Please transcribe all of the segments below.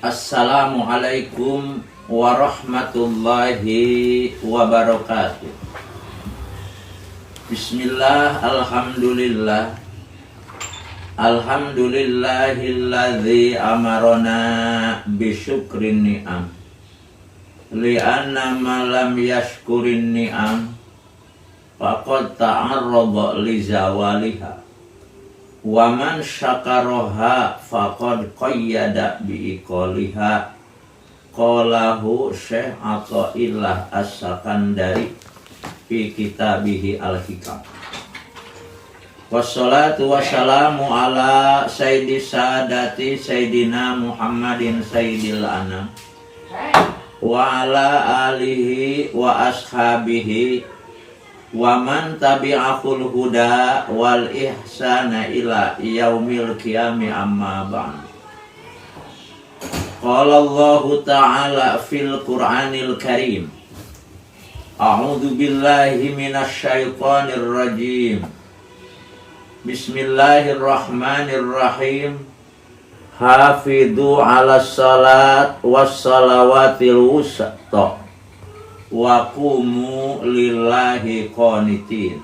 Assalamualaikum warahmatullahi wabarakatuh. Bismillah, alhamdulillah. Alhamdulillahilladzi amarona bisyukrin ni'am li'anna malam yashkurin ni'am faqad ta'arrada li zawaliha wa man syakaroha faqad qayyada bi'iqaliha qalahu Syekh Athaillah As-Sakandari fi kitabihi al-hikam. Wassalatu wassalamu ala sayyidis sadati sayyidina Muhammadin sayyidil anam wa ala alihi wa ashabihi wa man tabi'ahul huda wal ihsana ila yaumil qiyami amma ba'd. Qala Allah ta'ala fil Qur'anil Karim, a'udzu billahi minasy syaithanir rajim. Bismillahirrahmanirrahim. Hafidhu 'alas salat was salawatil wusta wa qumu lillahi qanitin.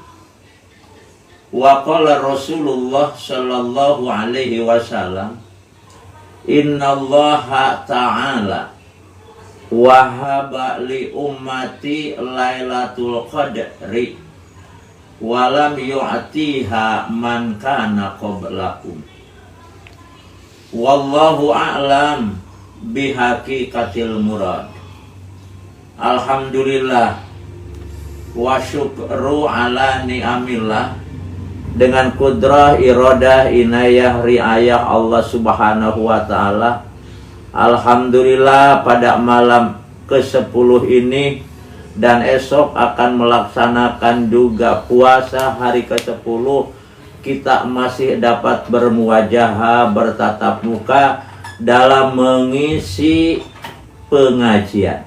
Wa qala Rasulullah sallallahu alaihi wasallam, innallaha ta'ala wahaba li ummati lailatul qadri walam yu'tiha man kana qablakum. Wallahu a'lam bihaqiqatil murad. Alhamdulillah wa syukru ala ni'amillah. Dengan kudrah, iradah, inayah, riayah Allah subhanahu wa ta'ala, alhamdulillah pada malam ke-10 ini dan esok akan melaksanakan juga puasa hari ke-10, kita masih dapat bermuwajahah, bertatap muka dalam mengisi pengajian.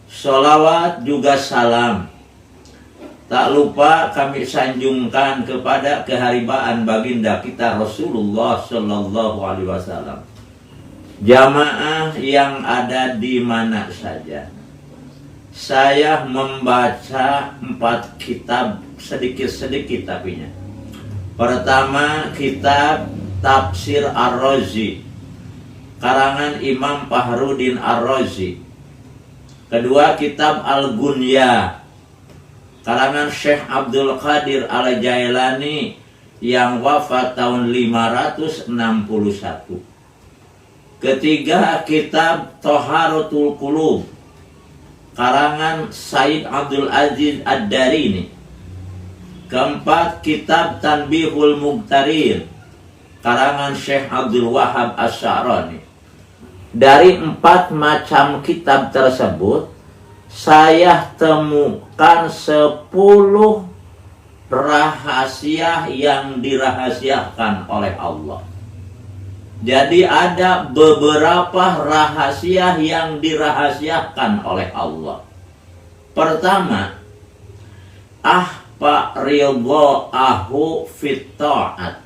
Sholawat juga salam tak lupa kami sanjungkan kepada keharibaan baginda kita Rasulullah Sallallahu Alaihi Wasallam. Jamaah yang ada di mana saja, saya membaca 4 kitab sedikit-sedikit tapinya. Pertama, kitab Tafsir Ar-Razi karangan Imam Fakhruddin Ar-Razi. Kedua, kitab Al-Gunya karangan Syekh Abdul Qadir Al-Jailani yang wafat tahun 561. Ketiga, kitab Thaharatul Qulub karangan Said Abdul Aziz Ad-Darini. Keempat, kitab Tanbihul Muqtarin karangan Syekh Abdul Wahab As-Sa'rani. Dari 4 macam kitab tersebut, saya temukan 10 rahasia yang dirahasiakan oleh Allah. Jadi ada beberapa rahasia yang dirahasiakan oleh Allah. Pertama, ahpa ridha'ahu fit ta'at.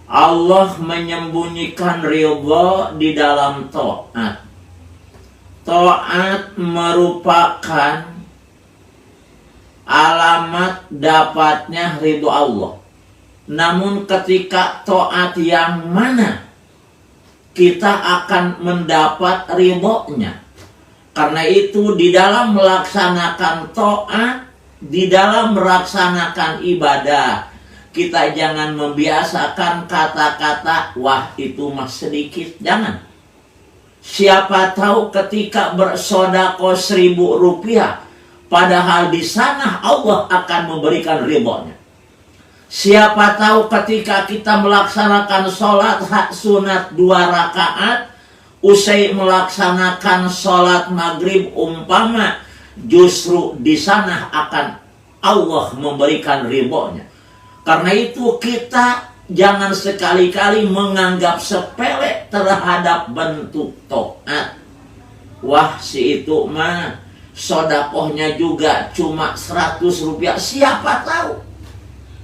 Allah menyembunyikan ridha di dalam ta'at. Ta'at merupakan alamat dapatnya ridho Allah. Namun ketika taat yang mana kita akan mendapat ridhonya. Karena itu di dalam melaksanakan taat, di dalam melaksanakan ibadah, kita jangan membiasakan kata-kata wah itu mah sedikit, jangan. Siapa tahu ketika bersedekah 1.000 rupiah, padahal di sana Allah akan memberikan ridhonya. Siapa tahu ketika kita melaksanakan sholat sunat 2 rakaat, usai melaksanakan sholat maghrib umpama, justru di sana akan Allah memberikan ridhonya. Karena itu kita jangan sekali-kali menganggap sepele terhadap bentuk taat. Wah si itu mah sedekahnya juga cuma 100 rupiah. Siapa tahu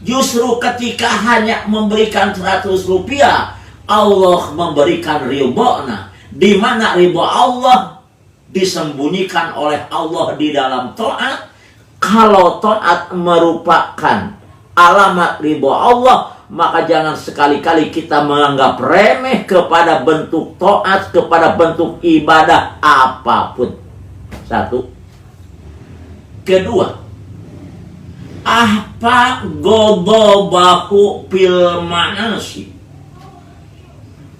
justru ketika hanya memberikan 100 rupiah, Allah memberikan ridhonya, di mana ridho Allah disembunyikan oleh Allah di dalam taat. Kalau taat merupakan alamat ridho Allah, maka jangan sekali-kali kita menganggap remeh kepada bentuk taat, kepada bentuk ibadah apapun. Satu. Kedua, apa godobahu fil ma'asi.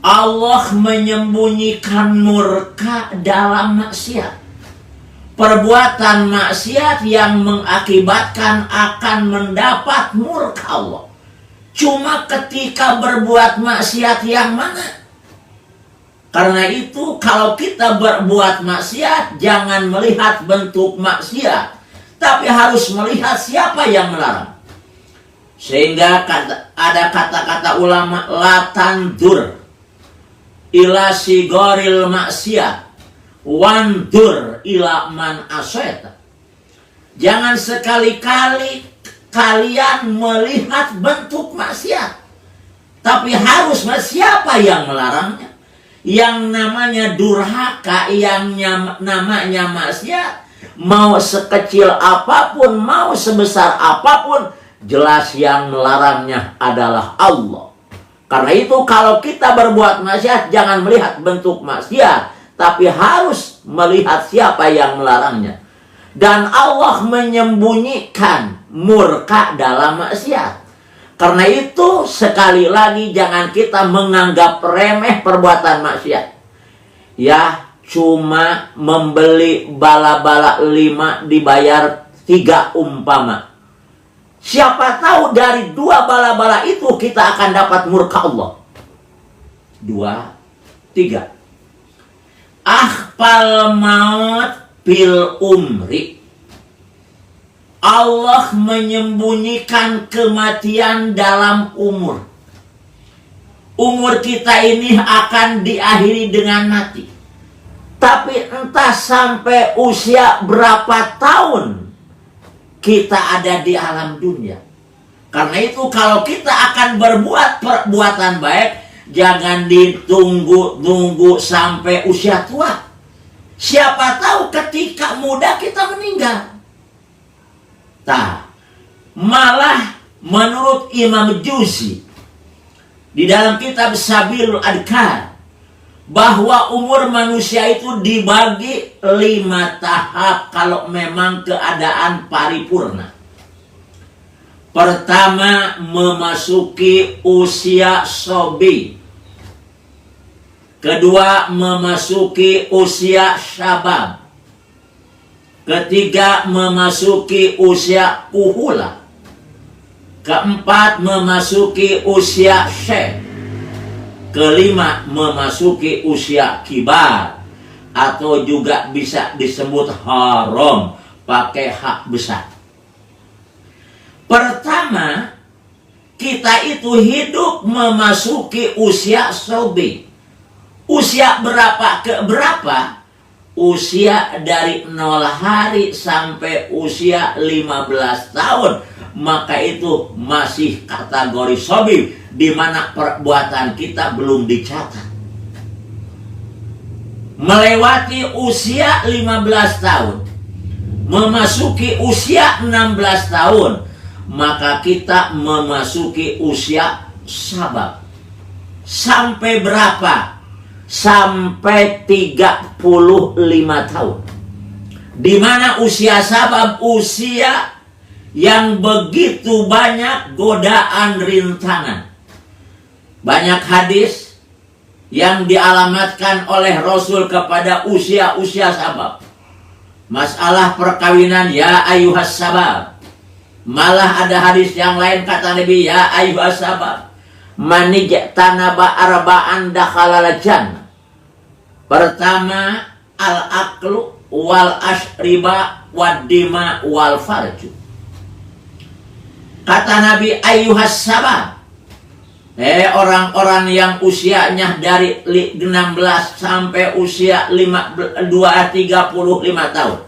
Allah menyembunyikan murka dalam maksiat. Perbuatan maksiat yang mengakibatkan akan mendapat murka Allah. Cuma ketika berbuat maksiat yang mana? Karena itu kalau kita berbuat maksiat, jangan melihat bentuk maksiat, tapi harus melihat siapa yang melarang. Sehingga ada kata-kata ulama, la tandur ila sigoril maksiat, wandur ila man asyata. Jangan sekali-kali kalian melihat bentuk maksiat, tapi harus siapa yang melarangnya. Yang namanya durhaka, yang namanya maksiat, mau sekecil apapun, mau sebesar apapun, jelas yang melarangnya adalah Allah. Karena itu kalau kita berbuat maksiat, jangan melihat bentuk maksiat, tapi harus melihat siapa yang melarangnya. Dan Allah menyembunyikan murka dalam maksiat. Karena itu sekali lagi jangan kita menganggap remeh perbuatan maksiat. Ya, cuma membeli bala-bala 5 dibayar 3 umpama. Siapa tahu dari 2 bala-bala itu kita akan dapat murka Allah. 2, 3. Akhfal maut fil umri. Allah menyembunyikan kematian dalam umur. Umur kita ini akan diakhiri dengan mati. Tapi entah sampai usia berapa tahun kita ada di alam dunia. Karena itu kalau kita akan berbuat perbuatan baik, jangan ditunggu sampai usia tua. Siapa tahu ketika muda kita meninggal. Malah menurut Imam Juzi di dalam kitab Sabilul Adkar, bahwa umur manusia itu dibagi 5 tahap kalau memang keadaan paripurna. Pertama, memasuki usia sobi. Kedua, memasuki usia syabab. Ketiga, memasuki usia kuhula. Keempat, memasuki usia syekh. Kelima, memasuki usia kibar, atau juga bisa disebut haram, pakai hak besar. Pertama, kita itu hidup memasuki usia sobi. Usia berapa ke berapa? Usia dari 0 hari sampai usia 15 tahun. Maka itu masih kategori sobi, di mana perbuatan kita belum dicatat. Melewati usia 15 tahun, memasuki usia 16 tahun, maka kita memasuki usia sabab. Sampai berapa? Sampai 35 tahun. Di mana usia sabab, usia yang begitu banyak godaan rintangan. Banyak hadis yang dialamatkan oleh Rasul kepada usia-usia sabab. Masalah perkawinan, ya ayyuhas sabab. Malah ada hadis yang lain kata Nabi, ya ayyuhas sabab, manijtanaba arba'an dakhalal jannah. Pertama, al-aqlu wal ashriba wad dima wal farju. Kata Nabi, ayyuhas sabab, orang-orang yang usianya dari 16 sampai usia 35 tahun.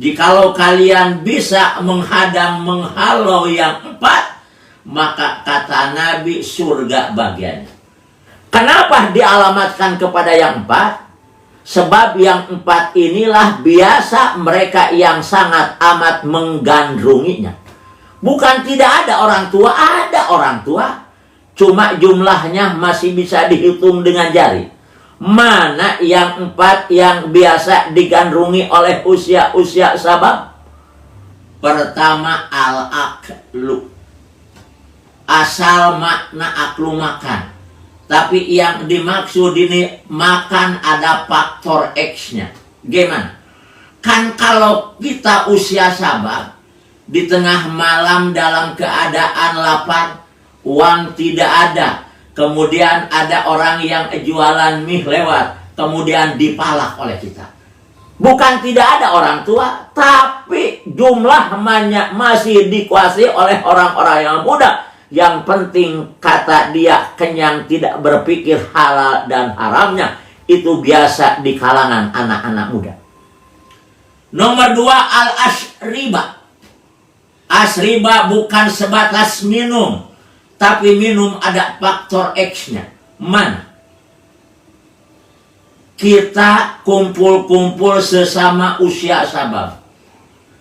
Jikalau kalian bisa menghadang menghalau yang 4, maka kata Nabi surga bagiannya. Kenapa dialamatkan kepada yang 4? Sebab yang 4 inilah biasa mereka yang sangat amat menggandrunginya. Bukan tidak ada orang tua, ada orang tua. Cuma jumlahnya masih bisa dihitung dengan jari. Mana yang 4 yang biasa digandrungi oleh usia-usia sabab? Pertama, al-aklu. Asal makna aklu makan. Tapi yang dimaksud ini makan ada faktor X-nya. Gimana? Kan kalau kita usia sabab, di tengah malam dalam keadaan lapar, uang tidak ada. Kemudian ada orang yang jualan mie lewat, kemudian dipalak oleh kita. Bukan tidak ada orang tua, tapi jumlah masih dikuasai oleh orang-orang yang muda. Yang penting kata dia kenyang, tidak berpikir halal dan haramnya. Itu biasa di kalangan anak-anak muda. Nomor 2, al-asriba. Asriba bukan sebatas minum, tapi minum ada faktor X-nya. Mana? Kita kumpul-kumpul sesama usia sabab.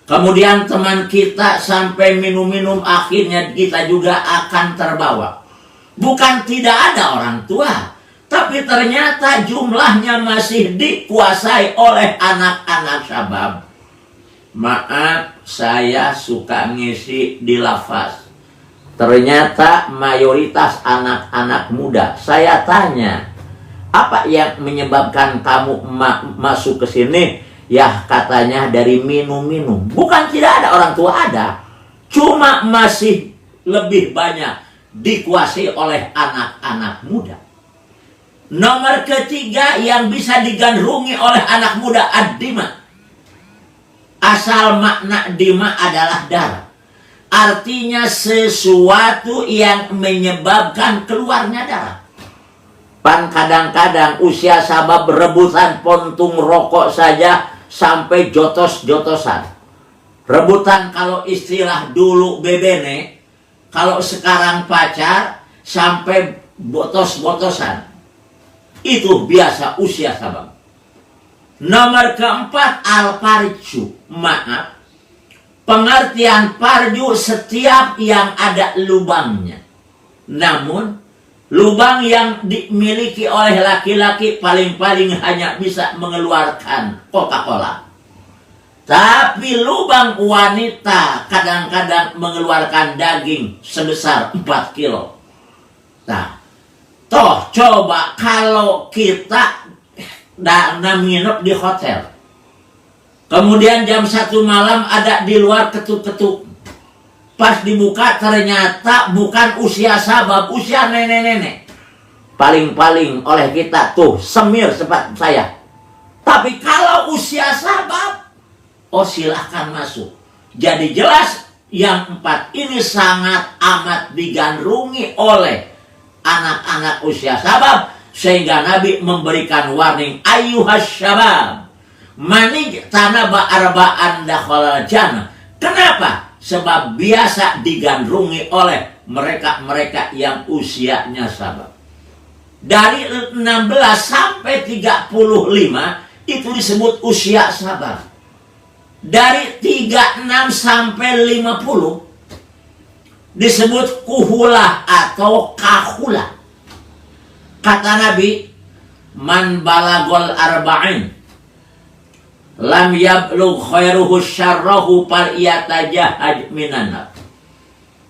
Kemudian teman kita sampai minum-minum, akhirnya kita juga akan terbawa. Bukan tidak ada orang tua, tapi ternyata jumlahnya masih dikuasai oleh anak-anak sabab. Maaf, saya suka ngisi di lafaz. Ternyata mayoritas anak-anak muda. Saya tanya, apa yang menyebabkan kamu masuk ke sini? Ya katanya dari minum-minum. Bukan tidak ada orang tua, ada. Cuma masih lebih banyak dikuasai oleh anak-anak muda. Nomor 3 yang bisa digandrungi oleh anak muda, ad-dima. Asal makna dima adalah darah. Artinya sesuatu yang menyebabkan keluarnya darah. Pan kadang-kadang usia sabab rebutan puntung rokok saja sampai jotos-jotosan. Rebutan kalau istilah dulu bebene, kalau sekarang pacar sampai botos-botosan. Itu biasa usia sabab. Nomor 4, al-farju. Maaf, pengertian farju setiap yang ada lubangnya. Namun lubang yang dimiliki oleh laki-laki paling-paling hanya bisa mengeluarkan Coca-Cola. Tapi lubang wanita kadang-kadang mengeluarkan daging sebesar 4 kilo. Nah, toh coba kalau kita nginep di hotel. Kemudian jam 1 malam ada di luar ketuk-ketuk. Pas dibuka ternyata bukan usia sabab, usia nenek-nenek. Paling-paling oleh kita tuh semir seperti saya. Tapi kalau usia sabab, oh silahkan masuk. Jadi jelas yang 4 ini sangat amat digandrungi oleh anak-anak usia sabab. Sehingga Nabi memberikan warning, ayyuhas syabab, mani tanaba arba'an dakhalal jannah. Kenapa? Sebab biasa digandrungi oleh mereka-mereka yang usianya sabab. Dari 16 sampai 35 itu disebut usia sabab. Dari 36 sampai 50 disebut kuhulah atau kahulah. Kata Nabi, man balagol arba'in lam yablugh khairuhu syarrahu fal yatajahaj minan nar.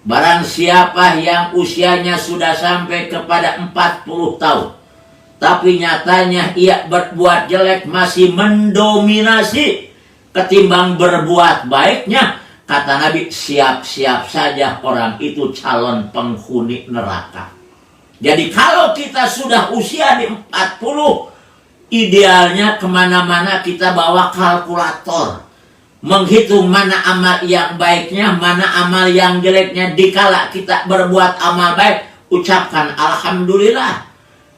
Barang siapa yang usianya sudah sampai kepada 40 tahun, tapi nyatanya ia berbuat jelek masih mendominasi ketimbang berbuat baiknya, kata Nabi, siap-siap saja orang itu calon penghuni neraka. Jadi kalau kita sudah usia di 40, idealnya kemana-mana kita bawa kalkulator. Menghitung mana amal yang baiknya, mana amal yang jeleknya. Dikala kita berbuat amal baik, ucapkan Alhamdulillah.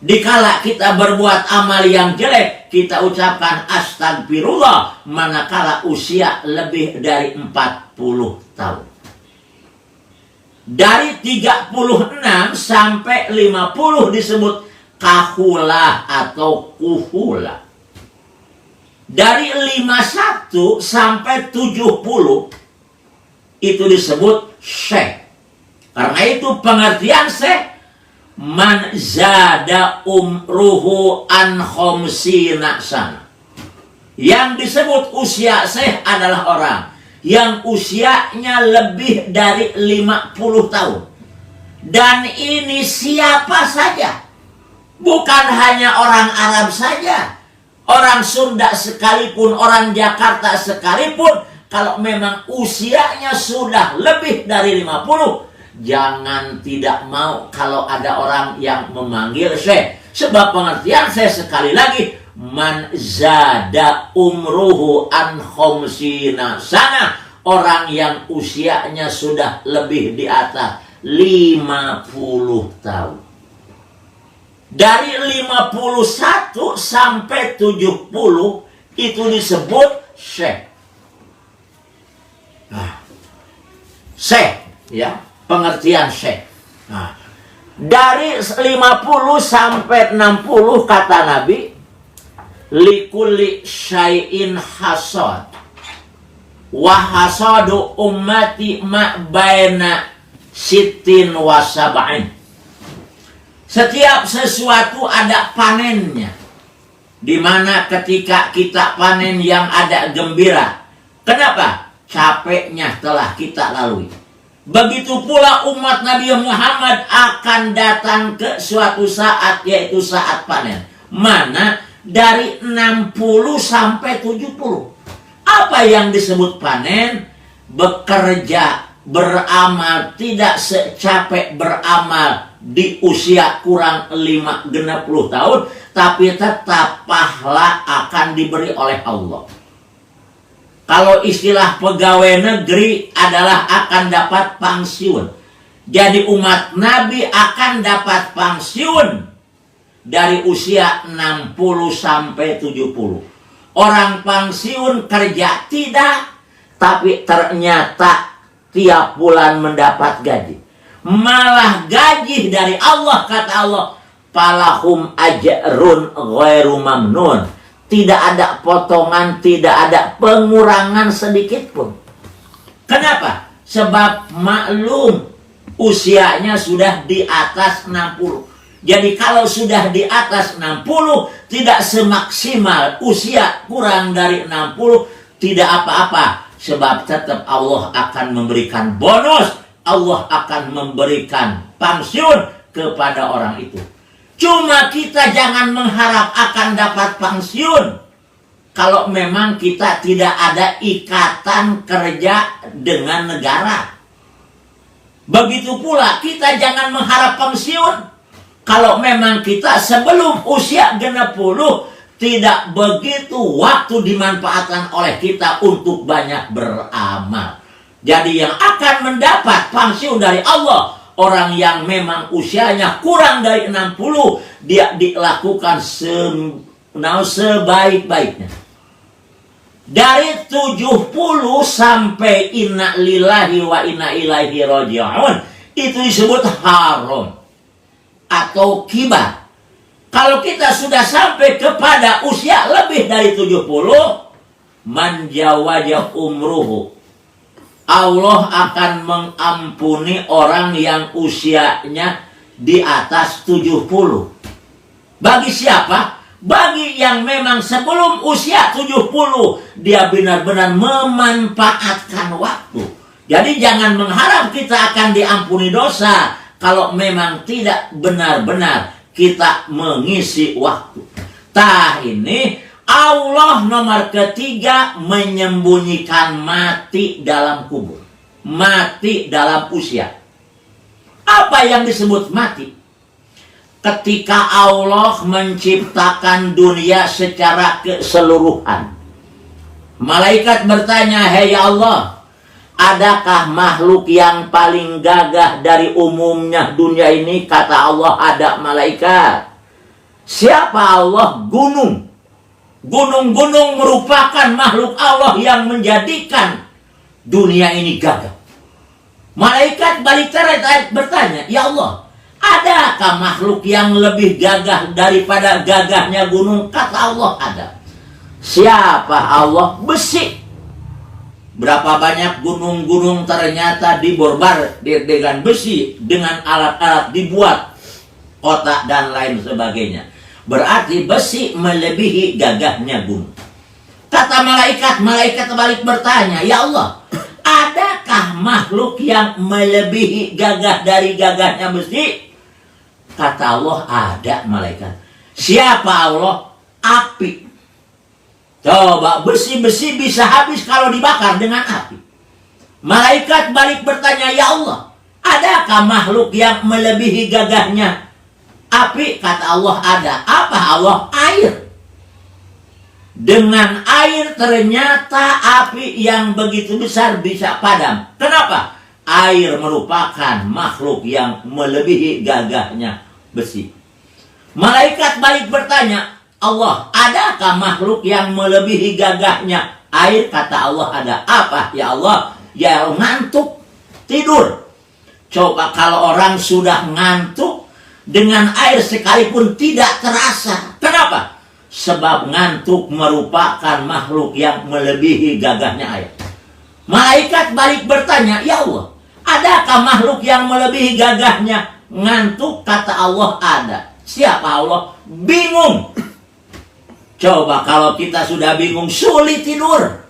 Dikala kita berbuat amal yang jelek, kita ucapkan Astagfirullah. Manakala usia lebih dari 40 tahun. Dari 36 sampai 50 disebut kahula atau kuhula. Dari 51 sampai 70 itu disebut syekh. Karena itu pengertian syekh, man zada umruhu an khamsina sana. Yang disebut usia syekh adalah orang yang usianya lebih dari 50 tahun. Dan ini siapa saja. Bukan hanya orang Arab saja. Orang Sunda sekalipun, orang Jakarta sekalipun, kalau memang usianya sudah lebih dari 50, jangan tidak mau kalau ada orang yang memanggil syekh. Sebab pengertian saya sekali lagi, man zada umruhu an khamsina sana, orang yang usianya sudah lebih di atas 50 tahun. Dari 51 sampai 70 itu disebut syekh. Nah, syekh, ya, pengertian syekh. Nah, dari 50 sampai 60 kata Nabi, likulli syai'in hasad. Wa hasadu ummati ma baina sittin wa sab'in. Setiap sesuatu ada panennya. Di mana ketika kita panen yang ada gembira. Kenapa? Capeknya telah kita lalui. Begitu pula umat Nabi Muhammad akan datang ke suatu saat, yaitu saat panen. Mana? Dari 60 sampai 70. Apa yang disebut panen? Bekerja, beramal, tidak secapek beramal di usia kurang 60 tahun, tapi tetap pahala akan diberi oleh Allah. Kalau istilah pegawai negeri adalah akan dapat pensiun. Jadi umat Nabi akan dapat pensiun dari usia 60 sampai 70. Orang pensiun kerja tidak, tapi ternyata tiap bulan mendapat gaji. Malah gaji dari Allah, kata Allah, falahum ajrun ghairu mamnun. Tidak ada potongan, tidak ada pengurangan sedikit pun. Kenapa? Sebab maklum usianya sudah di atas 60. Jadi kalau sudah di atas 60, tidak semaksimal usia kurang dari 60, tidak apa-apa. Sebab tetap Allah akan memberikan bonus, Allah akan memberikan pensiun kepada orang itu. Cuma kita jangan mengharap akan dapat pensiun kalau memang kita tidak ada ikatan kerja dengan negara. Begitu pula kita jangan mengharap pensiun kalau memang kita sebelum usia 60 tidak begitu waktu dimanfaatkan oleh kita untuk banyak beramal. Jadi yang akan mendapat pensiun dari Allah, orang yang memang usianya kurang dari 60, dia dilakukan sebaik-baiknya. Dari 70 sampai inna lillahi wa inna ilaihi raji'un, itu disebut haram atau kibar. Kalau kita sudah sampai kepada usia lebih dari 70, man jawaja umruhu, Allah akan mengampuni orang yang usianya di atas 70. Bagi siapa? Bagi yang memang sebelum usia 70 dia benar-benar memanfaatkan waktu. Jadi jangan mengharap kita akan diampuni dosa kalau memang tidak benar-benar kita mengisi waktu. Tah ini Allah nomor ketiga menyembunyikan mati dalam kubur. Mati dalam usia. Apa yang disebut mati? Ketika Allah menciptakan dunia secara keseluruhan. Malaikat bertanya, "Hei Allah, adakah makhluk yang paling gagah dari umumnya dunia ini?" Kata Allah, "Ada malaikat." Siapa Allah? Gunung. Gunung-gunung merupakan makhluk Allah yang menjadikan dunia ini gagah. Malaikat balik bertanya, "Ya Allah, Adakah makhluk yang lebih gagah daripada gagahnya gunung? Kata Allah, ada. Siapa Allah? Besi. Berapa banyak gunung-gunung ternyata diborbar dengan besi, dengan alat-alat dibuat kotak dan lain sebagainya. Berarti besi melebihi gagahnya gunung. Kata malaikat balik bertanya, ya Allah, adakah makhluk yang melebihi gagah dari gagahnya besi? Kata Allah, ada malaikat. Siapa Allah? Api. Coba, besi-besi bisa habis kalau dibakar dengan api. Malaikat balik bertanya, ya Allah, adakah makhluk yang melebihi gagahnya api? Kata Allah, ada. Apa Allah? Air. Dengan air ternyata api yang begitu besar bisa padam. Kenapa? Air merupakan makhluk yang melebihi gagahnya besi. Malaikat balik bertanya, Allah, adakah makhluk yang melebihi gagahnya air? Kata Allah, ada. Apa? Ya Allah, ya ngantuk, tidur. Coba kalau orang sudah ngantuk, dengan air sekalipun tidak terasa. Kenapa? Sebab ngantuk merupakan makhluk yang melebihi gagahnya air. Malaikat balik bertanya, ya Allah, adakah makhluk yang melebihi gagahnya ngantuk? Kata Allah, ada. Siapa Allah? Bingung. Coba kalau kita sudah bingung, sulit tidur.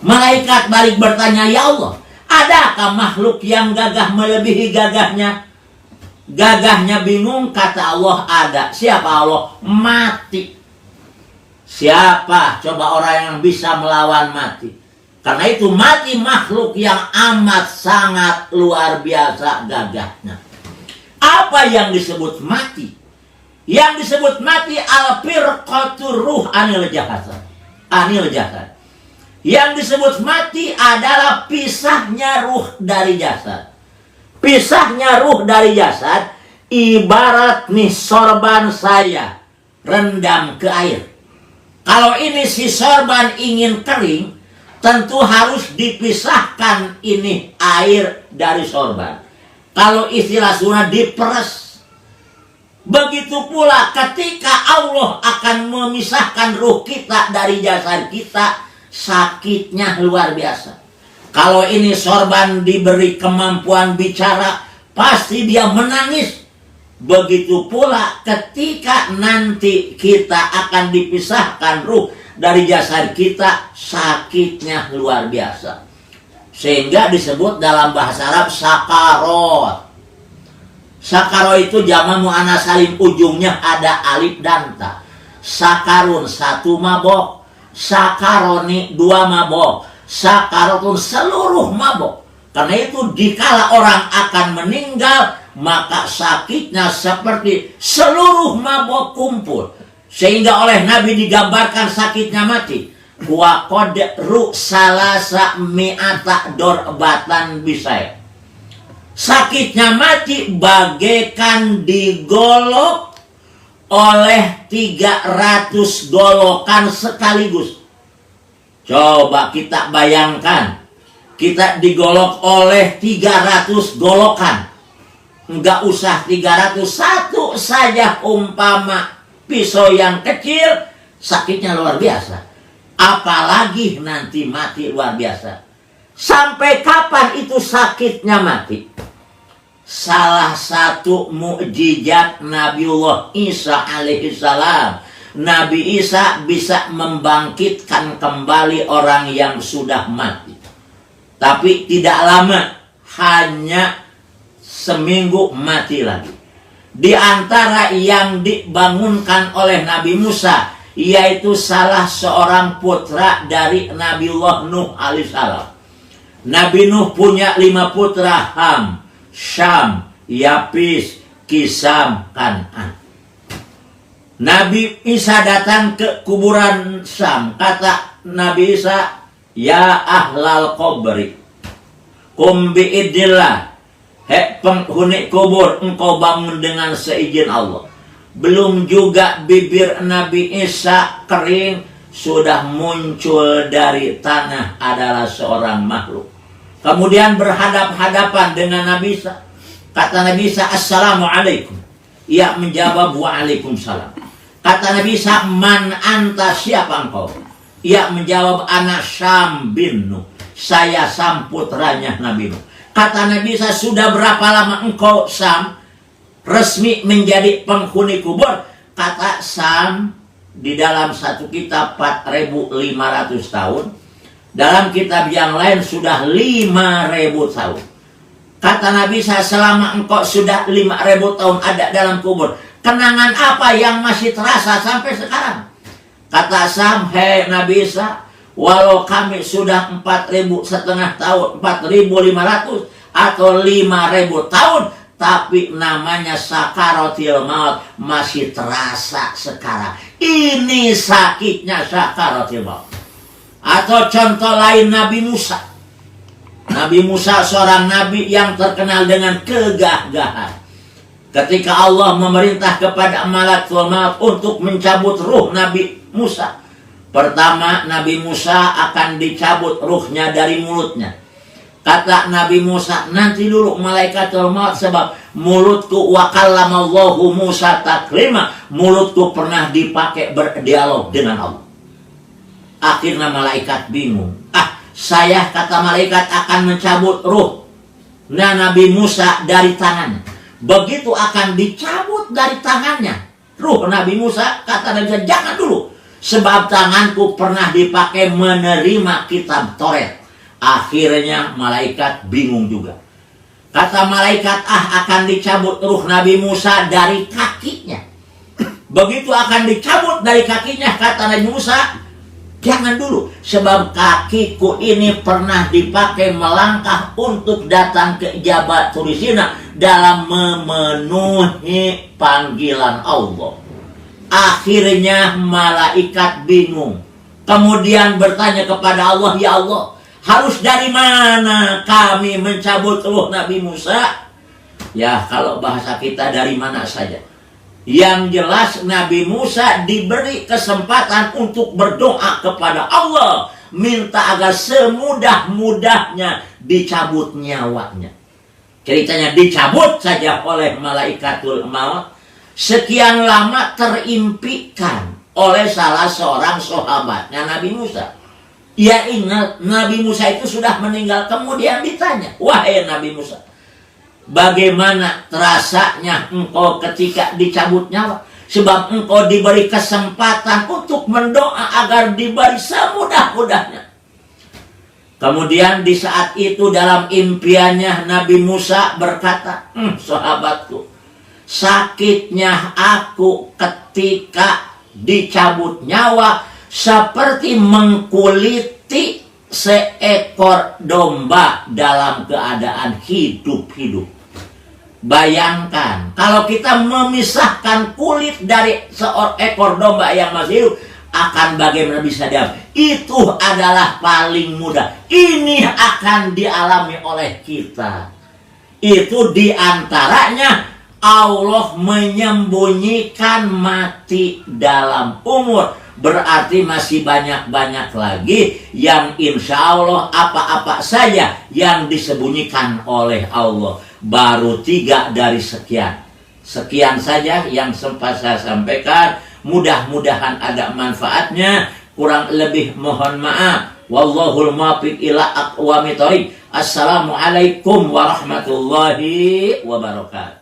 Malaikat balik bertanya, ya Allah, adakah makhluk yang gagah melebihi gagahnya? Gagahnya bingung. Kata Allah, ada. Siapa Allah? Mati. Siapa coba orang yang bisa melawan mati? Karena itu mati makhluk yang amat sangat luar biasa gagahnya. Apa yang disebut mati? Yang disebut mati al-firqatur ruh anil jasad. Anil jasad. Yang disebut mati adalah pisahnya ruh dari jasad. Pisahnya ruh dari jasad ibarat nih sorban saya rendam ke air. Kalau ini si sorban ingin kering, tentu harus dipisahkan ini air dari sorban. Kalau istilah Sunda diperes. Begitu pula ketika Allah akan memisahkan ruh kita dari jasad kita, sakitnya luar biasa. Kalau ini sorban diberi kemampuan bicara, pasti dia menangis. Begitu pula ketika nanti kita akan dipisahkan ruh dari jasad kita, sakitnya luar biasa. Sehingga disebut dalam bahasa Arab sakarot. Sakaro itu jama mu'annas salim, ujungnya ada alif dan ta. Sakarun satu mabok, sakaroni dua mabok, sakarotun seluruh mabok. Karena itu dikala orang akan meninggal, maka sakitnya seperti seluruh mabok kumpul. Sehingga oleh Nabi digambarkan sakitnya mati. Wa qad ru salasa mi'ata dorbatan bisai. Sakitnya mati bagaikan digolok oleh 300 golokan sekaligus. Coba kita bayangkan, kita digolok oleh 300 golokan. Enggak usah 300, satu saja umpama pisau yang kecil, sakitnya luar biasa. Apalagi nanti mati luar biasa. Sampai kapan itu sakitnya mati? Salah satu mukjizat Nabiullah Isa alaihissalam, Nabi Isa bisa membangkitkan kembali orang yang sudah mati. Tapi tidak lama, hanya seminggu mati lagi. Di antara yang dibangunkan oleh Nabi Musa, yaitu salah seorang putra dari Nabiullah Nuh alaihissalam. Nabi Nuh punya 5 putra, Ham, Syam, Yapis, Kisam, Kan'an. Nabi Isa datang ke kuburan Syam. Kata Nabi Isa, ya ahlal qabri, kum biidillah. Hei penghuni kubur, engkau bangun dengan seizin Allah. Belum juga bibir Nabi Isa kering, sudah muncul dari tanah adalah seorang makhluk. Kemudian berhadap-hadapan dengan Nabi Isa. Kata Nabi Isa, Assalamualaikum. Ia menjawab, Waalaikumsalam. Kata Nabi Isa, Man anta, siapa engkau? Ia menjawab, Ana Syam bin Nuh. Saya Sam putranya Nabi Nuh. Kata Nabi Isa, sudah berapa lama engkau Sam resmi menjadi penghuni kubur? Kata Sam, di dalam satu kitab 4.500 tahun. Dalam kitab yang lain sudah 5.000 tahun. Kata Nabi Isa, selama engkau sudah 5.000 tahun ada dalam kubur, kenangan apa yang masih terasa sampai sekarang? Kata Sam, hei Nabi Isa, walau kami sudah 4.500 tahun, 4.500 atau 5.000 tahun, tapi namanya sakaratil maut masih terasa sekarang. Ini sakitnya sakaratil maut. Atau contoh lain Nabi Musa. Nabi Musa seorang nabi yang terkenal dengan kegagahan. Ketika Allah memerintah kepada malakul maut untuk mencabut ruh Nabi Musa, pertama Nabi Musa akan dicabut ruhnya dari mulutnya. Kata Nabi Musa, nanti dulu malaikatul maut, sebab mulutku wa kallamallahu Musa taklima, mulutku pernah dipakai berdialog dengan Allah. Akhirnya malaikat bingung. Saya, kata malaikat, akan mencabut ruh Nabi Musa dari tangannya. Begitu akan dicabut dari tangannya ruh Nabi Musa, kata Nabi Musa, jangan dulu, sebab tanganku pernah dipakai menerima kitab Taurat. Akhirnya malaikat bingung juga. Kata malaikat, akan dicabut ruh Nabi Musa dari kakinya. Begitu akan dicabut dari kakinya, kata Nabi Musa, jangan dulu, sebab kakiku ini pernah dipakai melangkah untuk datang ke Jabal Turisina dalam memenuhi panggilan Allah. Akhirnya malaikat bingung. Kemudian bertanya kepada Allah, ya Allah, harus dari mana kami mencabut ruh Nabi Musa? Ya, kalau bahasa kita dari mana saja. Yang jelas Nabi Musa diberi kesempatan untuk berdoa kepada Allah, minta agar semudah-mudahnya dicabut nyawanya. Ceritanya dicabut saja oleh malaikatul maut. Sekian lama terimpikan oleh salah seorang sahabatnya Nabi Musa. Ia ingat Nabi Musa itu sudah meninggal. Kemudian ditanya, wahai Nabi Musa, bagaimana terasanya engkau ketika dicabut nyawa? Sebab engkau diberi kesempatan untuk mendoa agar diberi semudah-mudahnya. Kemudian di saat itu dalam impiannya Nabi Musa berkata, sahabatku, sakitnya aku ketika dicabut nyawa seperti mengkuliti seekor domba dalam keadaan hidup-hidup. Bayangkan kalau kita memisahkan kulit dari seekor domba yang masih hidup, akan bagaimana bisa diam? Itu adalah paling mudah. Ini akan dialami oleh kita. Itu diantaranya Allah menyembunyikan mati dalam umur. Berarti masih banyak-banyak lagi yang insya Allah apa-apa saja yang disembunyikan oleh Allah. Baru 3 dari sekian. Sekian saja yang sempat saya sampaikan. Mudah-mudahan ada manfaatnya. Kurang lebih mohon maaf. Wallahul muwaffiq ila aqwamit thoriq. Assalamualaikum warahmatullahi wabarakatuh.